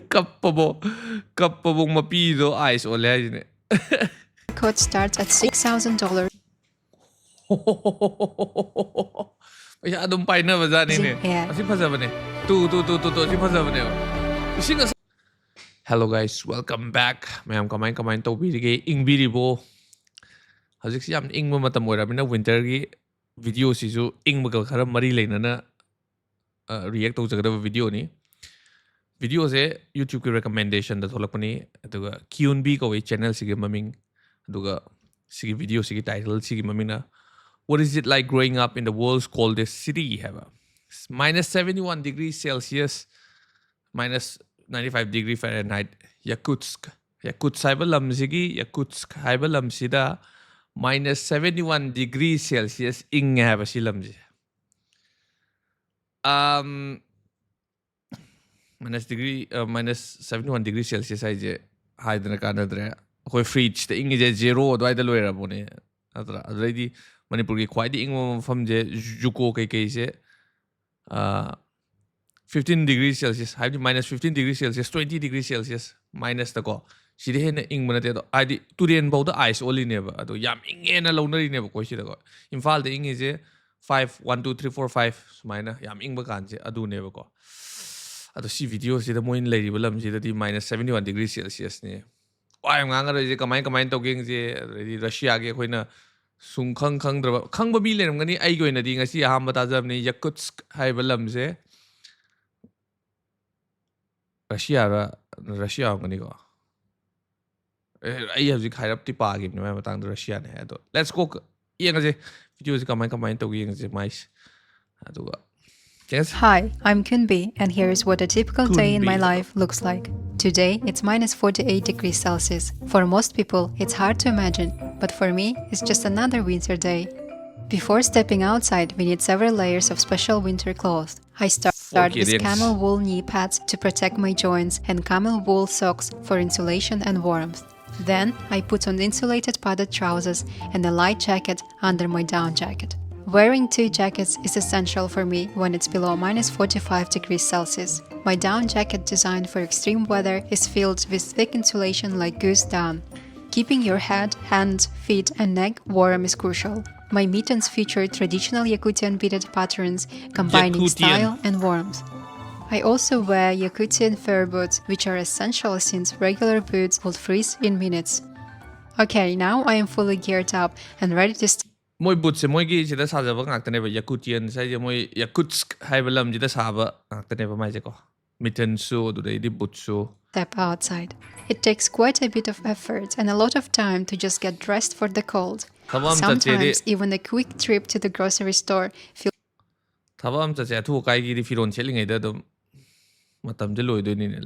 Kapabong mapido ice ole haisine. Coat starts at $6,000. Paisa adum paina bazani ne. Yeah. Asi phajabane. Tu asi phajabane. Ising Hello guys, welcome back. Mayam kamai tawbirige ingbiribo. Hajik si yam ingma matam oirabina winter gi video sisu ingma khara mari leinana react tawjagada video ni. Video se YouTube ki recommendation da tholakpani aduga Kyunbi ko channel sige maming aduga sige video sige title sige mamina. What is it like growing up in the world's coldest city? Have minus 71 degrees Celsius, minus 95 degree Fahrenheit. Yakutsk haiba lam sigi Yakutsk haiba lam sida minus 71 degrees Celsius ing haiba si lam si. Minus 71 degrees Celsius haije haidana kanadre. Koi fridge the ing je zero adwaida loira bone. Atra adreidi Manipur ki khwaidi ingma mafam je juko kai se 15 degrees Celsius haibdi minus 15 degrees Celsius 20 degrees Celsius minus ta ko sidi hena ingma na te do aidi turen bau da ice only neba ado yam inge na launari neba ko sida ko imphal de inge je 5 1 2 3 4 5 sumaina yam ingba kan je adu neba ko ado si video sida moin lei balam sida di minus 71 degrees Celsius ne wai nganga re je kamai to geng je Russia ge khoina sung khang draba khang ba bi leram gani ai goina di ngasi aham bata jam ni Yakutsk haiba lam se Russia ngani ko ai hajik hairap ti pa gi no matang Russia ne ado let's go yeng je video se kamai to yeng je mais aduga yes. Hi, I'm Kunbi, and here is what a typical day in my life looks like. Today, it's minus 48 degrees Celsius. For most people, it's hard to imagine, but for me, it's just another winter day. Before stepping outside, we need several layers of special winter clothes. I start with camel wool knee pads to protect my joints and camel wool socks for insulation and warmth. Then, I put on insulated padded trousers and a light jacket under my down jacket. Wearing two jackets is essential for me when it's below minus 45 degrees Celsius. My down jacket designed for extreme weather is filled with thick insulation like goose down. Keeping your head, hands, feet and neck warm is crucial. My mittens feature traditional Yakutian beaded patterns combining style and warmth. I also wear Yakutian fur boots, which are essential since regular boots will freeze in minutes. Okay, now I am fully geared up and ready to Moi boots moi gi sida sajaba ngakta neba Yakutian sai moi Yakutsk haiba lam jida saba ngakta neba mai je ko mitten su du di boot su step outside. It takes quite a bit of effort and a lot of time to just get dressed for the cold. Sometimes even a quick trip to the grocery store feels Thabam cha cha thu kai gi di firon chelingai da dum matam je loi do ni ne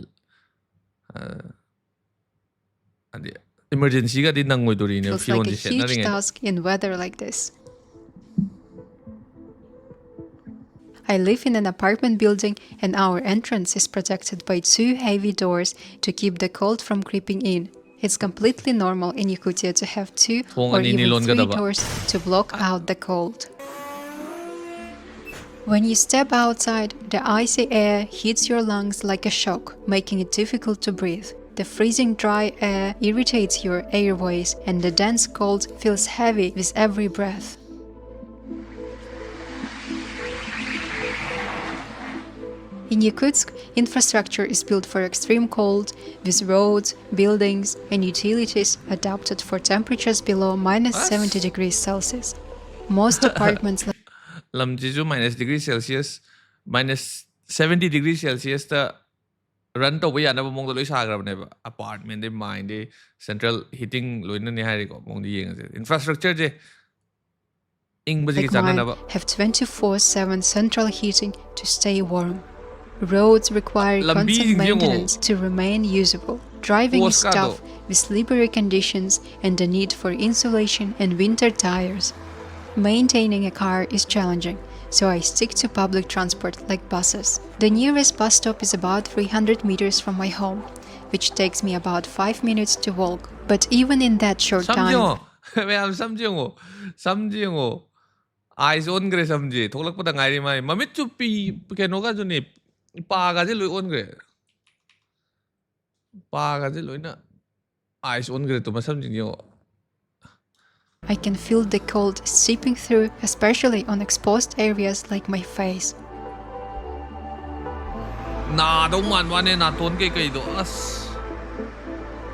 adi emergency ga di nangoi dori ne feels like a huge task in weather like this. I live in an apartment building and our entrance is protected by two heavy doors to keep the cold from creeping in. It's completely normal in Yakutia to have two or even three doors to block out the cold. When you step outside, the icy air hits your lungs like a shock, making it difficult to breathe. The freezing dry air irritates your airways and the dense cold feels heavy with every breath. In Yakutsk, infrastructure is built for extreme cold, with roads, buildings and utilities adapted for temperatures below minus 70 degrees Celsius. Most apartments Lamjizu minus degrees Celsius, minus 70 degrees Celsius ta run to we anaba mong loi sagrab ne apartment de mind de central heating loina ne hari ko mong di yeng infrastructure je ing baji like have 24/7 central heating to stay warm. Roads require constant maintenance to remain usable. Driving is tough with slippery conditions and the need for insulation and winter tires. Maintaining a car is challenging, so I stick to public transport like buses. The nearest bus stop is about 300 meters from my home, which takes me about 5 minutes to walk. But even in that short time... eyes on gre samje tholak pada ngai mai mamit chu pi ke no ga juni pa ga je lui on gre Paga je loina ice on gre to masam jing yo. I can feel the cold seeping through, especially on exposed areas like my face. Na do man wane na ton kai do as.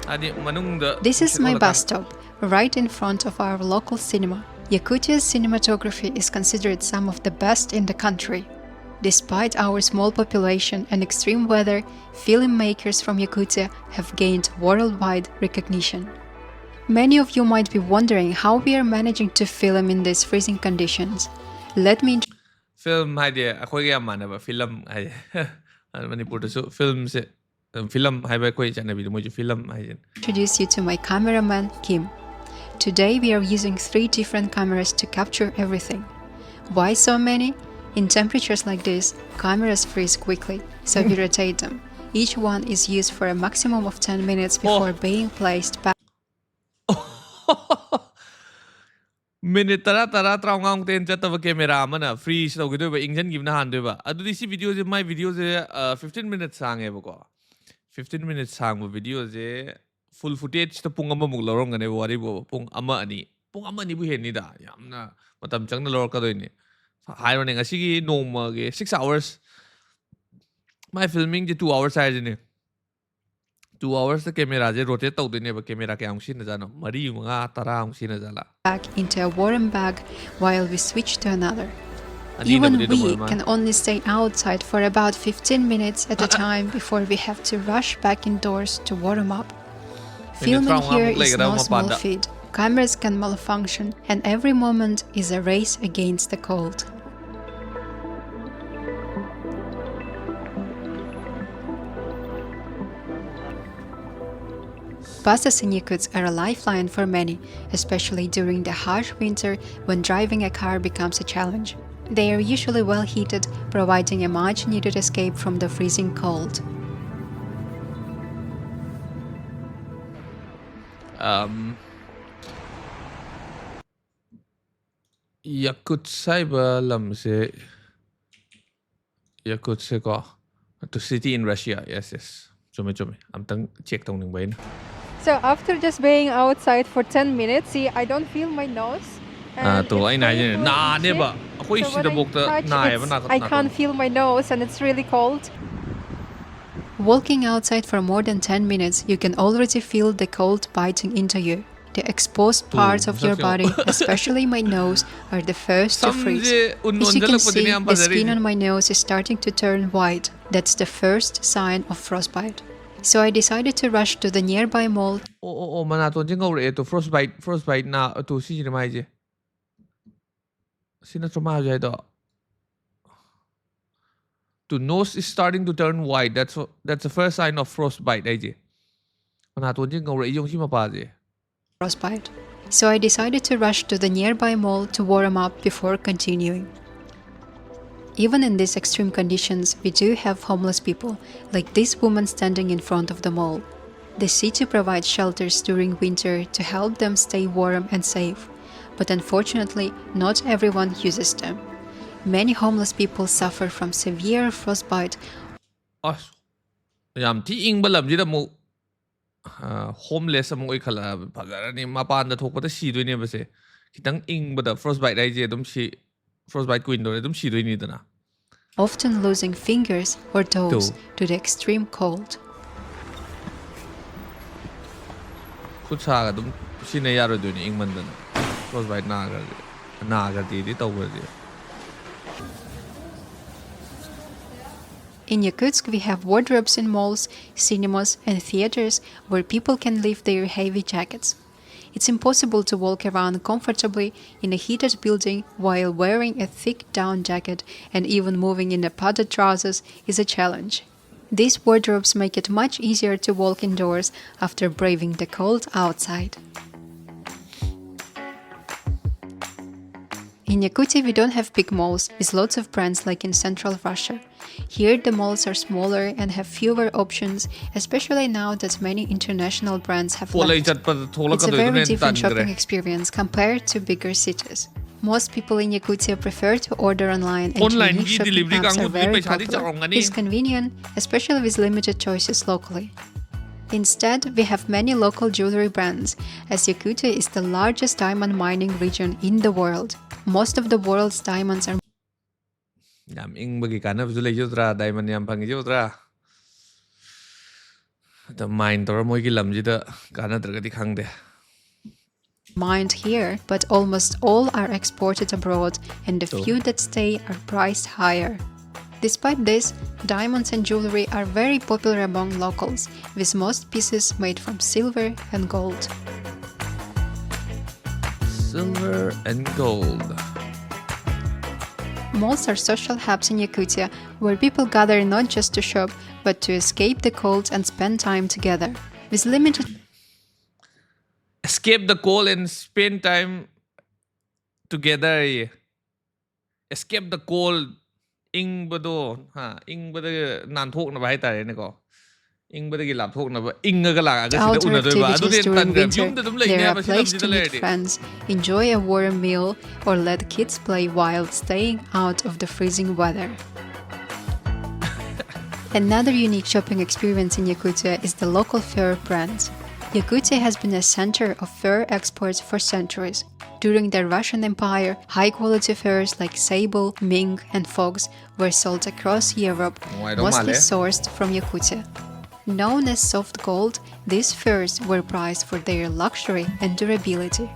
Adi manung da. This is my bus stop, right in front of our local cinema. Yakutia's cinematography is considered some of the best in the country. Despite our small population and extreme weather, filmmakers from Yakutia have gained worldwide recognition. Many of you might be wondering how we are managing to film in these freezing conditions. Let me Film idea akhoi ga mana ba film ai Manipur so film se film hai ba koi chana bi mo film ai introduce you to my cameraman Kim. Today we are using 3 different cameras to capture everything. Why so many? In temperatures like this, cameras freeze quickly, so we rotate them. Each one is used for a maximum of 10 minutes before being placed back. Minute tara traungang ten chataba camera mana freeze tau gido ba ingjan gibna han do ba adu disi video je my video je 15 minutes sang e ba ko 15 minutes sang ba video je full footage ta pung ama muk lorong ngane wari bo pung ama ani bu hen ni da yamna matam changna lor ka doi ni hairo ne ngasi gi noma ge 6 hours my filming je 2 hours ai je ne 2 hours the camera je rotate tau doi ne ba camera ke ang sin na jano mari manga tara ang sin na jala back into a warm bag while we switch to another. Even we can only stay outside for about 15 minutes at a time before we have to rush back indoors to warm up. Filming here is no small feat. Cameras can malfunction and every moment is a race against the cold. Buses in Yakutsk are a lifeline for many, especially during the harsh winter when driving a car becomes a challenge. They are usually well heated, providing a much needed escape from the freezing cold. Yakutsk ba lam se Yakutsk ko to city in Russia. Yes. Chome. Am tang check tong ning bain. So after just being outside for 10 minutes, see, I don't feel my nose. To ai nai na ne ba akoi si da bok ta nai ba na I can't feel my nose and it's really cold. Walking outside for more than 10 minutes, you can already feel the cold biting into you. The exposed parts of your body, especially my nose, are the first to freeze. As you can see, the skin on my nose is starting to turn white. That's the first sign of frostbite. So I decided to rush to the nearby mall. Mana to jing re to frostbite na to si ni mai je. Sina trauma jai do. To nose is starting to turn white. That's the first sign of frostbite ai je. Mana to jing re yong si ma pa je. Frostbite. So I decided to rush to the nearby mall to warm up before continuing. Even in these extreme conditions, we do have homeless people, like this woman standing in front of the mall. The city provides shelters during winter to help them stay warm and safe, but unfortunately, not everyone uses them. Many homeless people suffer from severe frostbite. Yam ti ing balam jida mo homeless mo ikhala phagara ni mapan da thok pata si doi ne ba se kitang ing ba da frostbite ai je dum si frostbite queen do dum si doi ni dana Often losing fingers or toes to the extreme cold. Kutsa ga dum si ne yaro doi ni ing man dana frostbite na ga di taw ba di. In Yakutsk, we have wardrobes in malls, cinemas, and theaters where people can leave their heavy jackets. It's impossible to walk around comfortably in a heated building while wearing a thick down jacket, and even moving in a padded trousers is a challenge. These wardrobes make it much easier to walk indoors after braving the cold outside. In Yakutia, we don't have big malls with lots of brands like in Central Russia. Here, the malls are smaller and have fewer options, especially now that many international brands have left. It's a very different shopping experience compared to bigger cities. Most people in Yakutia prefer to order online, and unique shopping apps are very popular. It's convenient, especially with limited choices locally. Instead, we have many local jewelry brands, as Yakutia is the largest diamond mining region in the world. Most of the world's diamonds are Yam ingbagi kanabsu leijudra diamond yam phangijudra. The mine tor moi ki lamjida kanadragadi khangde. mined here, but almost all are exported abroad, and the few that stay are priced higher. Despite this, diamonds and jewelry are very popular among locals, with most pieces made from silver and gold. Silver and gold. Malls are social hubs in Yakutia, where people gather not just to shop, but to escape the cold and spend time together. With limited Escape the cold and spend time together. Escape the cold. Ing bado ha ing bada nan thok na ba hai tare ne ko ing bada gi lap thok na ba ing ga la ga sida outdoor una doi ba adu activities den tan during gram winter, yum da dum lai there ne are ba silam places ji to da meet le friends, enjoy a warm meal, or let kids play while staying out of the freezing weather. Another unique shopping experience in Yakutia is the local fur brand. Yakutia has been a center of fur exports for centuries. During the Russian Empire, high-quality furs like sable, mink, and fox were sold across Europe, mostly sourced from Yakutia. Known as soft gold, these furs were prized for their luxury and durability.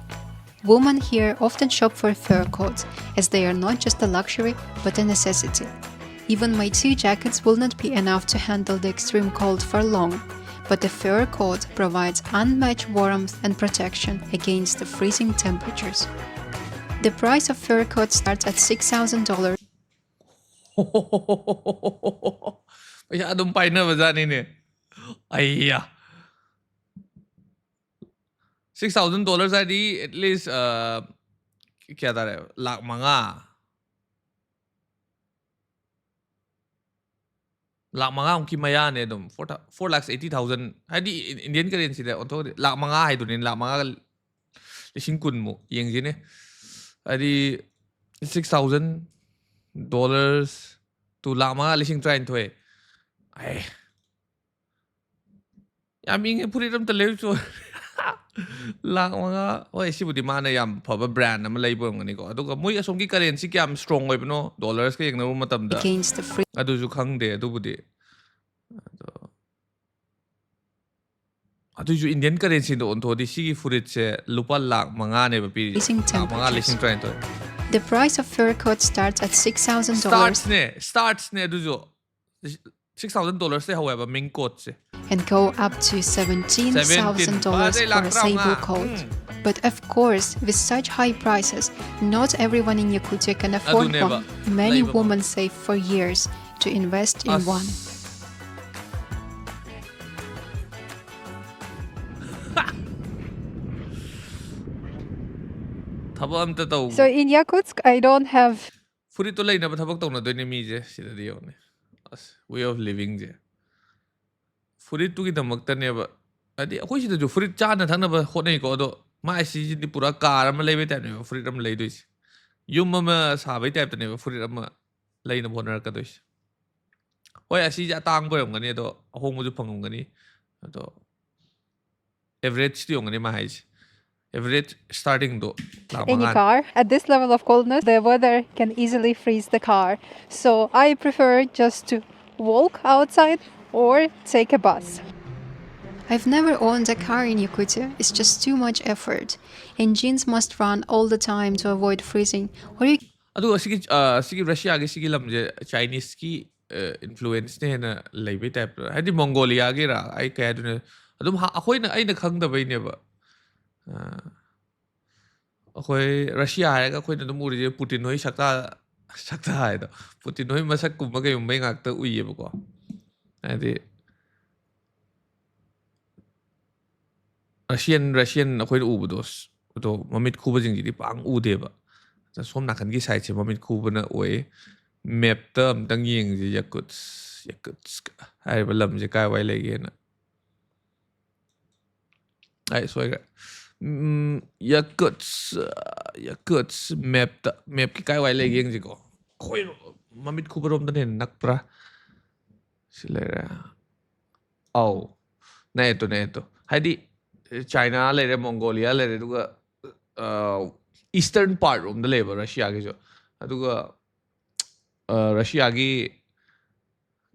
Women here often shop for fur coats, as they are not just a luxury, but a necessity. Even my 2 jackets will not be enough to handle the extreme cold for long, but a fur coat provides unmatched warmth and protection against the freezing temperatures. The price of fur coats starts at $6,000. Paisa adum paina ba jani ne ayya $6,000 adi at least kya ta rahe lakh manga lakh manga unki maya ne dum 4,80,000 adi Indian currency da onto lakh manga hai dunin lakh manga lising kun mo yeng ji ne adi $6,000 to lakh manga lising try thoi ai yam ing put it on the left so lakh manga oi sibudi mana yam phaba brand ama leibo ngani ko aduga moi asom ki currency kyam strong oi bno dollars ka yengna matam da Against the adu ju khangde adu budi adu ju Indian currency do onto di sigi furit se lupa lakh manga ne ba pi freezing lakh manga lising try to The price of fur coats starts at $6,000 starts ne adu ju $6,000 se however ming coat se and go up to $17,000 for a sable coat. But of course, with such high prices, not everyone in Yakutia can afford one. Many women save for years to invest in one. So in Yakutsk, I don't have Furit to lai na ba thabak tong na doi ni mi je sida di yone way of living je furit tu ki damak ta ne ba adi akoi sida jo furit cha na thang na ba hot nei ko do ma si ji di pura car am lei be ta ne furit am lei dois yum ma sa bai type ta ne furit am lei na bonar ka dois hoi asi ja tang bo ngani do hong mu ju phang ngani do average ti ngani ma hai average starting do any car. At this level of coldness, the weather can easily freeze the car. So I prefer just to walk outside or take a bus. I've never owned a car in Yakutia. It's just too much effort. Engines must run all the time to avoid freezing. Or you adu sigi Russia gi sigi lam je Chinese ki influence ne na leibe type hadi Mongolia gi ra ai ka du ne adum akoi na ai na khang da bai ne ba akoi Russia ha ga akoi na dum uri je Putin hoi sakta hai da Putin hoi masak kum ga yum bai ngak ta ui ba ko adi Russian akoi u bu dos to mamit khu ba jing ji di pang u de baจะส้มหนักขันกี่สายเชื่อว่ามีคู่บนเอาไว้แมปเติมตั้งยิงจะYakutskไอ้บลมจะกลายไว้เลยกันนะไอ้สวยกันYakutskแมปกี่กลายไว้เลยกันจะก็คุยมันมีคู่บนรวมตั้งเห็นนักปะสิเลยนะเอา ꯅꯛꯑꯦ ꯇꯣ ꯍꯥꯏꯗꯤ China ꯂꯩꯔꯦ Mongolia ꯂꯩꯔꯦ ꯑꯗꯨꯒ eastern part ꯔꯣꯝꯗ ꯂꯩꯌꯦꯕ ꯔꯁꯤꯌꯥꯒꯤꯁꯨ ꯑꯗꯨꯒ ꯔꯁꯤꯌꯥꯒꯤ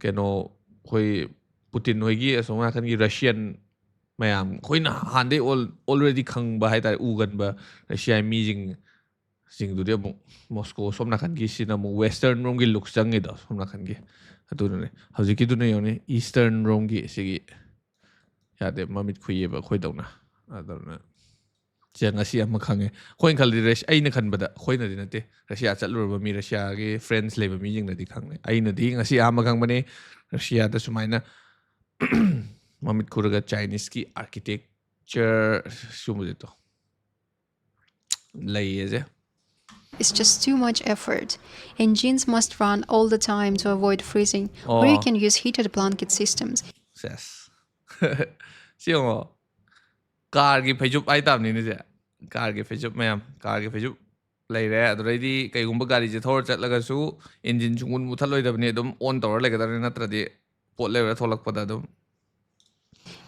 ꯀꯩꯅꯣ ꯑꯩꯈꯣꯏ ꯄꯨꯇꯤꯟ ꯍꯣꯏꯒꯤ ꯑꯁꯣꯝ ꯅꯥꯀꯟꯒꯤ ꯔꯁꯤꯌꯟ ꯃꯌꯥꯝ ꯑꯩꯈꯣꯏꯅ ꯍꯥꯟꯅꯗꯩ ꯑꯣꯜꯔꯦꯗꯤ ꯈꯪꯕ ꯍꯥꯏꯇꯥꯔꯦ ꯎꯒꯟꯕ ꯔꯁꯤꯌꯥ ꯃꯤꯁꯤꯡꯗꯨꯗꯤ ꯑꯃꯨꯛ ꯃꯣꯁꯀꯣ ꯁꯣꯝ ꯅꯥꯀꯟꯒꯤꯁꯤꯅ ꯑꯃꯨꯛ ꯋꯦꯁꯇꯔꯟ ꯔꯣꯝꯒꯤ ꯂꯨꯛ ꯆꯪꯉꯤꯗꯣ ꯁꯣꯝ ꯅꯥꯀꯟꯒꯤ ꯑꯗꯨꯅꯅꯦ ꯍꯧꯖꯤꯛꯀꯤꯗꯨꯅ ꯌꯦꯡꯉꯨꯅꯦ ꯏꯁꯇꯔꯟ ꯔꯣꯝꯒꯤ ꯁꯤꯒꯤ ꯌꯥꯗꯦ ꯃꯃꯤꯠ ꯈꯨꯏꯌꯦꯕ ꯑꯩꯈꯣꯏꯗꯧꯅ ꯑꯗꯨꯅ ꯁꯤ ꯉꯁꯤ ꯑꯃ ꯈꯪꯉꯦ ꯑꯩꯈꯣꯏꯅ ꯈꯜꯂꯤ ꯑꯩꯅ ꯈꯟꯕꯗ ꯑꯩꯈꯣꯏꯅꯗꯤ ꯅꯠꯇꯦ ꯔꯁꯤꯌꯥ ꯆꯠꯂꯨꯔꯕ ꯃꯤ ꯔꯁꯤꯌꯥꯒꯤ ꯐ꯭ꯔꯦꯟꯁ ꯂꯩꯕ ꯃꯤꯁꯤꯡꯅꯗꯤ ꯈꯪꯉꯦ ꯑꯩꯅꯗꯤ ꯉꯁꯤ ꯑꯍꯥꯟꯕ ꯈꯪꯕꯅꯦ ꯔꯁꯤꯌꯥꯗ ꯁꯨꯃꯥꯏꯅ ꯃꯃꯤꯠ ꯈꯨꯔꯒ ꯆꯥꯏꯅꯤꯁꯀꯤ ꯑꯥꯔꯀꯤꯇꯦꯛꯆꯔ ꯁꯤꯒꯨꯝꯕꯁꯦ ꯂꯩꯌꯦꯁꯦ. It's just too much effort. Engines must run all the time to avoid freezing, or you Oh. can use heated blanket systems. ꯁꯦꯁ ꯁꯤ ꯌꯦꯡꯉꯣ ꯀꯥꯔꯒꯤ ꯐꯩꯖꯨꯞ ꯍꯥꯏꯇꯥꯕꯅꯤꯅꯦ ꯁꯦ ꯀꯥꯔꯒꯤ ꯐꯩꯖꯨꯞ ꯃꯌꯥꯝ ꯀꯥꯔꯒꯤ ꯐꯩꯖꯨꯞ ꯂꯩꯔꯦ ꯑꯗꯨꯗꯩꯗꯤ ꯀꯩꯒꯨꯝꯕ ꯒꯥꯔꯤꯁꯦ ꯊꯧꯔ ꯆꯠꯂꯒꯁꯨ ꯏꯟꯖꯤꯟ ꯁꯨꯡꯃꯨꯟ ꯃꯨꯊꯠꯂꯣꯏꯗꯕꯅꯤ ꯑꯗꯨꯝ ꯑꯣꯟ ꯇꯧꯔ ꯂꯩꯒꯗꯕꯅꯤ ꯅꯠꯇ꯭ꯔꯗꯤ ꯄꯣꯠ ꯂꯩꯔ ꯊꯣꯛꯂꯛꯄꯗ ꯑꯗꯨꯝ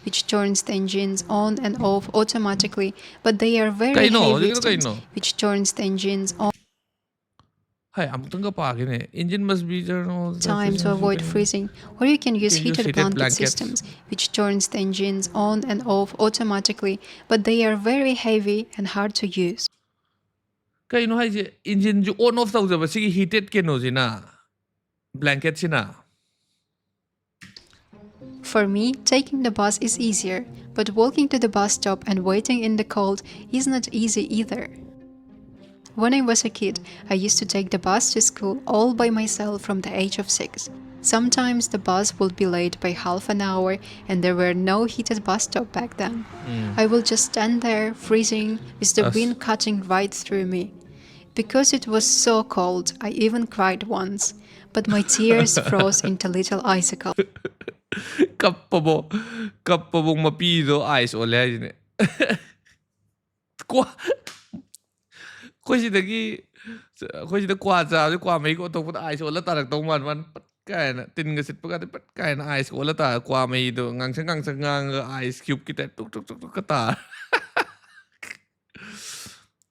Which turns the engines on and off automatically, but they are very Kaino, heavy hujikito systems, kaino. which turns the engines on Hay amuktanga paagine engine must be time to avoid freezing, or you can use heated blanket blankets. systems, which turns the engines on and off automatically, but they are very heavy and hard to use. Kaino haise engine ju on off tawjaba sigi heated keno sina blanket sina. For me, taking the bus is easier, but walking to the bus stop and waiting in the cold is not easy either. When I was a kid, I used to take the bus to school all by myself from the age of 6. Sometimes the bus would be late by half an hour and there were no heated bus stop back then. I will just stand there, freezing, with the wind cutting right through me. Because it was so cold, I even cried once, but my tears froze into little icicles. Kappabong mapido ice ole haisine. Kwa khoi sida kwa cha kwa mai ko tokpa ice ola tarak tong man pat kaina tin ga sit paga pat kaina ice ola ta kwa mai do ngang ice cube kita tuk ka ta.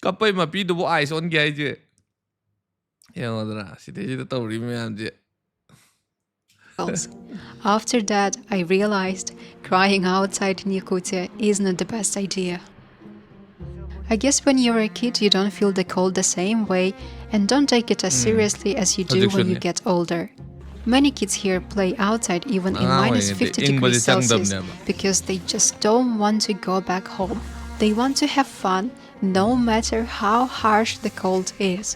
Kappai mapido bo ice on gya je. Yodra sida tawri myam je. After that, I realized crying outside in Yakutia is not the best idea. I guess when you're a kid, you don't feel the cold the same way and don't take it as seriously as you do when you get older. Many kids here play outside even in minus 50 degrees Celsius because they just don't want to go back home. They want to have fun no matter how harsh the cold is.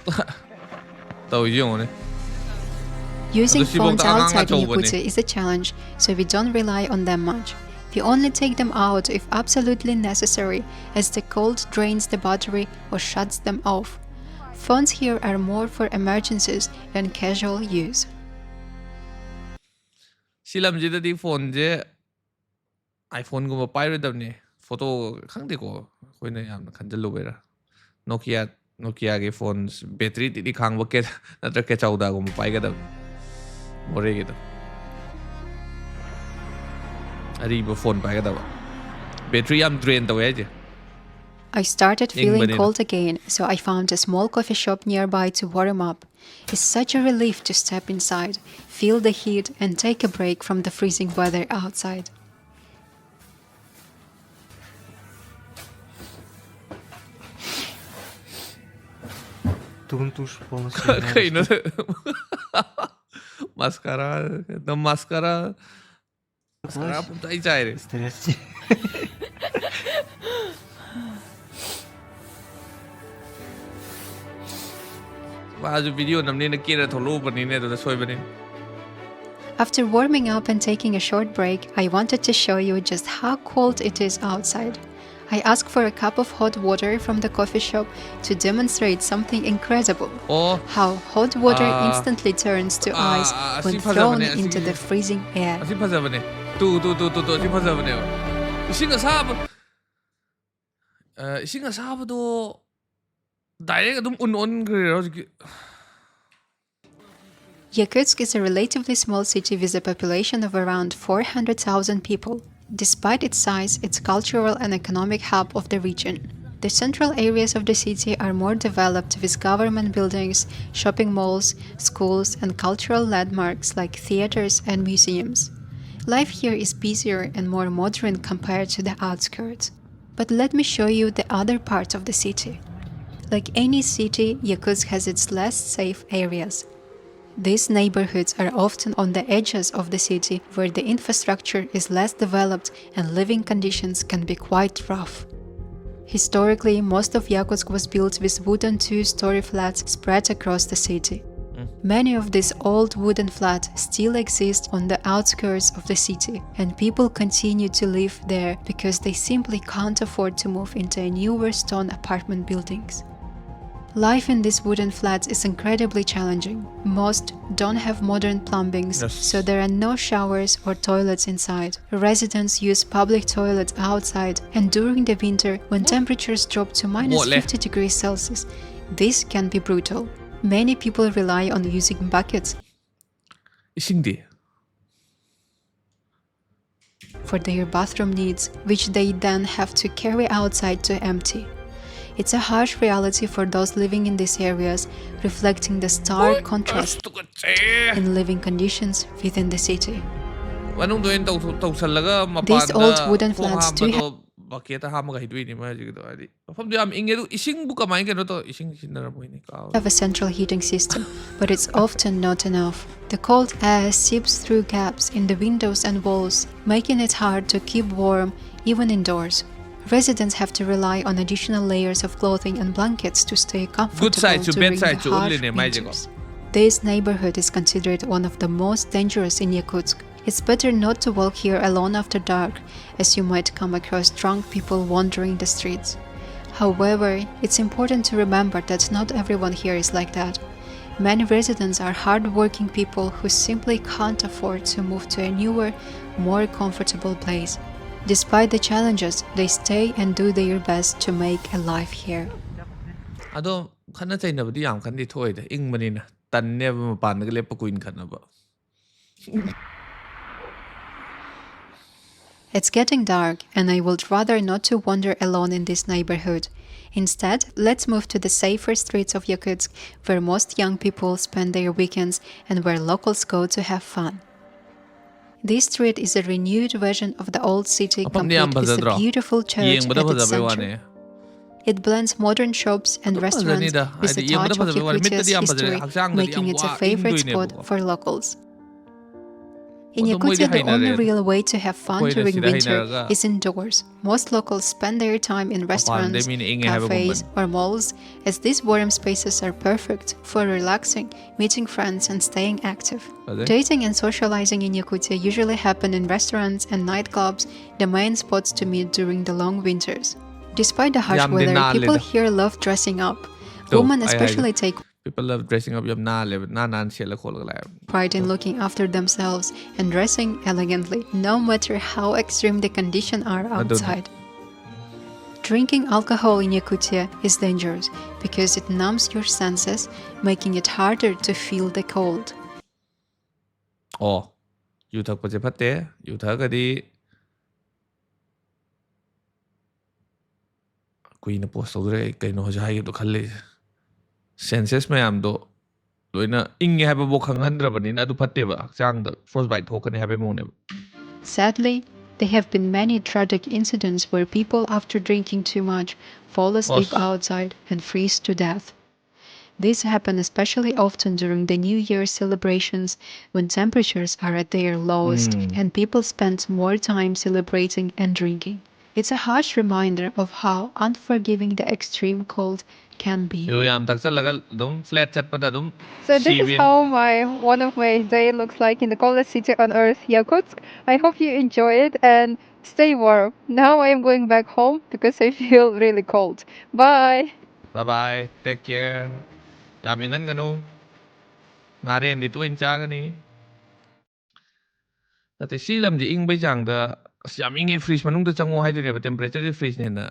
Using phones outside in Yakutia is a challenge, so we don't rely on them much. We only take them out if absolutely necessary, as the cold drains the battery or shuts them off. Phones here are more for emergencies and casual use. Silamjidadi phone je iPhone guma pairodabni photo khangde ko koina yamna khanjallo bera Nokia ge phones battery ti khangba ke natra ke chauda guma paigadab morege da ariba phone paigadaba battery am drain tawe je. I started feeling cold again, so I found a small coffee shop nearby to warm up. It's such a relief to step inside, feel the heat, and take a break from the freezing weather outside. Тушь полностью. Маскара, да маскара. Маскара пунтай чайре. Здрасте. Vaaju video namne na kira tholo bani ne to soi bani. After warming up and taking a short break, I wanted to show you just how cold it is outside. I asked for a cup of hot water from the coffee shop to demonstrate something incredible. Oh, How hot water instantly turns to ice when thrown into the freezing air. asi phajabane. Tu asi phajabane. Ising asab do direct adum un gre hojiki. Yakutsk is a relatively small city with a population of around 400,000 people. Despite its size, it's cultural and economic hub of the region. The central areas of the city are more developed with government buildings, shopping malls, schools, and cultural landmarks like theaters and museums. Life here is busier and more modern compared to the outskirts. But let me show you the other parts of the city. Like any city, Yakutsk has its less safe areas. These neighborhoods are often on the edges of the city where the infrastructure is less developed and living conditions can be quite rough. Historically, most of Yakutsk was built with wooden two-story flats spread across the city. Many of these old wooden flats still exist on the outskirts of the city, and people continue to live there because they simply can't afford to move into newer stone apartment buildings. Life in these wooden flats is incredibly challenging. Most don't have modern plumbings, so there are no showers or toilets inside. Residents use public toilets outside, and during the winter, when temperatures drop to minus 50 degrees Celsius, this can be brutal. Many people rely on using buckets for their bathroom needs, which they then have to carry outside to empty. It's a harsh reality for those living in these areas, reflecting the stark contrast in living conditions within the city. These old wooden flats do have a central heating system, but it's often not enough. The cold air seeps through gaps in the windows and walls, making it hard to keep warm even indoors. Residents have to rely on additional layers of clothing and blankets to stay comfortable during the harsh winters. This neighborhood is considered one of the most dangerous in Yakutsk. It's better not to walk here alone after dark, as you might come across drunk people wandering the streets. However, it's important to remember that not everyone here is like that. Many residents are hard-working people who simply can't afford to move to a newer, more comfortable place. Despite the challenges, they stay and do their best to make a life here. It's getting dark, and I would rather not to wander alone in this neighborhood. Instead, let's move to the safer streets of Yakutsk, where most young people spend their weekends and where locals go to have fun. This street is a renewed version of the old city, complete with a beautiful church at its center. It blends modern shops and restaurants with a touch of Yakutia's history, making it a favorite spot for locals. In Yakutia, the only real way to have fun during winter is indoors. Most locals spend their time in restaurants, cafes, or malls, as these warm spaces are perfect for relaxing, meeting friends, and staying active. Dating and socializing in Yakutia usually happen in restaurants and nightclubs, the main spots to meet during the long winters. Despite the harsh weather, people here love dressing up. Women especially take People love dressing up. pride in looking after themselves and dressing elegantly, no matter how extreme the conditions are outside. Drinking alcohol in Yakutia is dangerous because it numbs your senses, making it harder to feel the cold. 유 ꯊꯛꯄꯁꯦ fatте. 유 ꯊꯛꯑꯒꯗꯤ kuina post tawdre kaino hoja haigdo khalle senses mayamdo loina inge haba bo khanghandrabani na adu fatteba hakchangda frostbite thokani habe moneba. Sadly, there have been many tragic incidents where people after drinking too much fall asleep outside and freeze to death. This happens especially often during the New Year celebrations when temperatures are at their lowest and people spend more time celebrating and drinking. It's a harsh reminder of how unforgiving the extreme cold can be. So this is how one of my day looks like in the coldest city on earth, Yakutsk. I hope you enjoy it and stay warm. Now I am going back home because I feel really cold. Bye. Bye bye. Take care. Jaminan ganu. Ngaren di tuin cha gani. Tate silam di ing bai jang da siam ing freeze manung da chango hai de temperature di freeze ne na.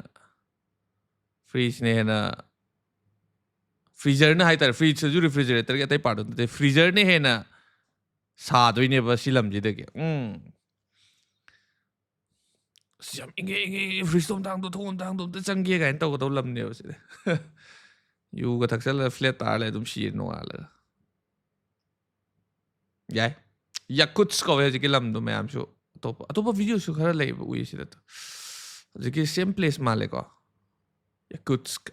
Freeze ne na. Freezer na hai tar freeze ju refrigerator ke tai part de freezer ne he na sa doi ne ba silam ji de ke. ꯌꯥꯝ ꯏꯪꯉꯦ ꯐ꯭ꯔꯤꯖꯇꯣꯝ ꯊꯥꯡꯗꯣ ꯊꯣꯡ ꯊꯥꯡꯗꯣ ꯑꯝꯇ ꯆꯪꯒꯦ ꯀꯥꯏꯅ ꯇꯧꯒꯗꯧ ꯂꯝꯅꯦꯕ ꯁꯤꯗ ꯌꯨꯒ ꯊꯛꯆꯜꯂꯒ flat ꯇꯥꯔ ꯂꯩ ꯑꯗꯨꯝ ꯁꯤꯔ ꯅꯣꯡꯉꯥꯜꯂꯒ ꯌꯥꯏ ꯌꯥꯀꯨꯠꯁ ꯀꯧꯋꯦ ꯍꯧꯖꯤꯛꯀꯤ ꯂꯝꯗꯣ ꯃꯌꯥꯝꯁꯨ ꯑꯇꯣꯞꯄ ꯚꯤꯗꯤꯑꯣꯁꯨ ꯈꯔ ꯂꯩꯌꯦꯕ ꯎꯏ ꯁꯤꯗ ꯍꯧꯖꯤꯛꯀꯤ ꯁꯦꯝ ꯄ꯭ꯂꯦꯁ ꯃꯥꯜꯂꯦꯀꯣ ꯌꯥꯀꯨꯠꯁꯛ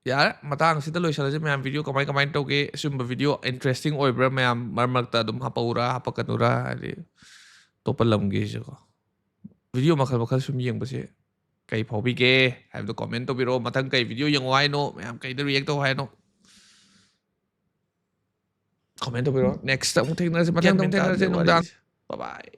ꯌꯥꯔꯦ ꯃꯇꯥꯡꯁꯤꯗ ꯂꯣꯏꯁꯤꯜꯂꯁꯤ ꯃꯌꯥꯝ ꯚꯤꯗꯤꯑꯣ ꯀꯃꯥꯏꯅ ꯇꯧꯒꯦ ꯑꯁꯤꯒꯨꯝꯕ ꯚꯤꯗꯤꯑꯣ ꯏꯟꯇꯔꯦꯁꯇꯤꯡ ꯑꯣꯏꯕ꯭ꯔꯥ ꯃꯌꯥꯝ ꯃꯔꯛ ꯃꯔꯛꯇ ꯑꯗꯨꯝ ꯍꯥꯞꯄꯛꯎꯔꯥ ꯍꯥꯞꯄꯛꯀꯅꯨꯔꯥ ꯍꯥꯏꯗꯤ ꯑꯇꯣꯞꯄ ꯂꯝꯒꯤꯁꯤꯀꯣ ꯚꯤꯗꯤꯑꯣ ꯃꯈꯜ ꯁꯨꯝ ꯌꯦꯡꯕꯁꯦ ꯀꯩ ꯐꯥꯎꯕꯤꯒꯦ ꯍꯥꯏꯕꯗꯣ ꯀꯣꯃꯦꯟ ꯇꯧꯕꯤꯔꯛꯑꯣ ꯃꯊꯪ ꯀꯩ ꯚꯤꯗꯤꯑꯣ ꯌꯦꯡꯉꯣ ꯍꯥꯏꯅꯣ ꯃꯌꯥꯝ ꯀꯩꯗ ꯔꯤꯌꯦꯛ ꯇꯧ ꯍꯥꯏꯅꯣ ꯀꯣꯃꯦꯟ ꯇꯧꯕꯤꯔꯛꯑꯣ ꯅꯦꯛꯁꯇ ꯑꯃꯨꯛ ꯊꯦꯡꯅꯔꯁꯤ ꯃꯊꯪꯗ ꯑꯃꯨꯛ ꯊꯦꯡꯅꯔꯁꯤ ꯅꯨꯡꯗꯥꯡ ꯕꯥꯏ